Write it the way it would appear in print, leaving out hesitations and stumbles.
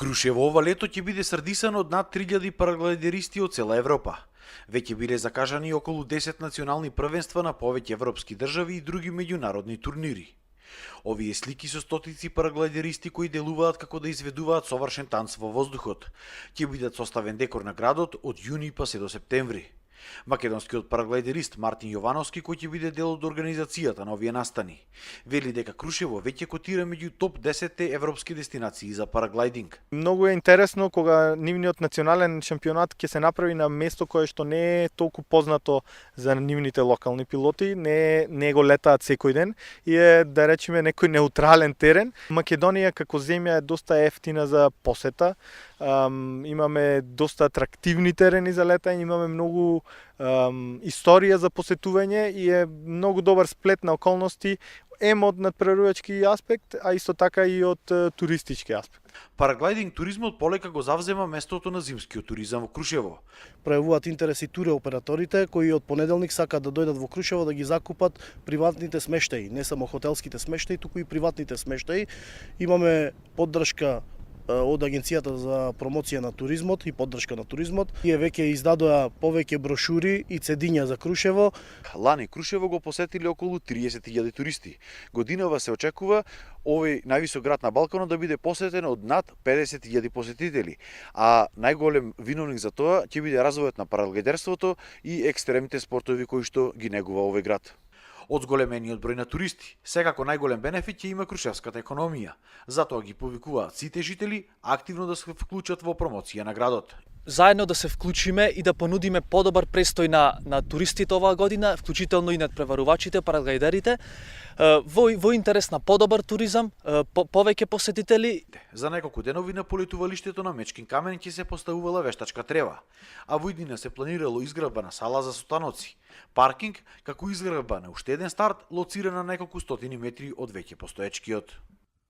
Крушево ова лето ќе биде срдисано од над 3000 параглайдеристи од цела Европа. Веќе биле закажани околу 10 национални првенства на повеќе европски држави и други меѓународни турнири. Овие слики со стотици параглайдеристи кои делуваат како да изведуваат совршен танц во воздухот ќе бидат составен декор на градот од јуни па се до септември. Македонскиот параглайдерист Мартин Јовановски, кој ќе биде дел од организацијата на овие настани, вели дека Крушево веќе котира меѓу топ 10 европски дестинации за параглайдинг. Многу е интересно кога нивниот национален шампионат ќе се направи на место кое што не е толку познато за нивните локални пилоти, не го летаат секој ден и е, да речеме, некој неутрален терен. Македонија како земја е доста ефтина за посета. Имаме доста атрактивни терени за летање, имаме многу историја за посетување и е многу добар сплет на околности, од надприродечки аспект, а исто така и од туристички аспект. Параглайдинг туризмот полека го завзема местото на зимскиот туризам во Крушево. Пројавуваат интерес и туроператорите кои од понеделник сакаат да дојдат во Крушево да ги закупат приватните смештаи, не само хотелските смештаи, туку и приватните смештаи. Имаме поддршка од Агенцијата за промоција на туризмот и поддршка на туризмот. Тие веќе издадоа повеќе брошури и цедиња за Крушево. Лани Крушево го посетиле околу 30.000 туристи. Годинава се очекува овој највисок град на Балканот да биде посетен од над 50.000 посетители, а најголем виновник за тоа ќе биде развојот на параглайдерството и екстремните спортови кои што ги негува овој град. Од зголемениот број на туристи, секако најголем бенефит ќе има крушевската економија. Затоа ги повикуваат сите жители активно да се вклучат во промоција на градот. Заедно да се вклучиме и да понудиме подобар престој на туристите оваа година, вклучително и надпреварувачите, параглайдерите, во интерес на подобар туризам, повеќе посетители. За неколку денови на полетувалиштето на Мечкин камен ќе се поставувала вештачка трева, а во иднина се планирало изградба на сала за состаноци, паркинг, како изградба на уште еден старт, лоциран на неколку стотини метри од веќе постоечкиот.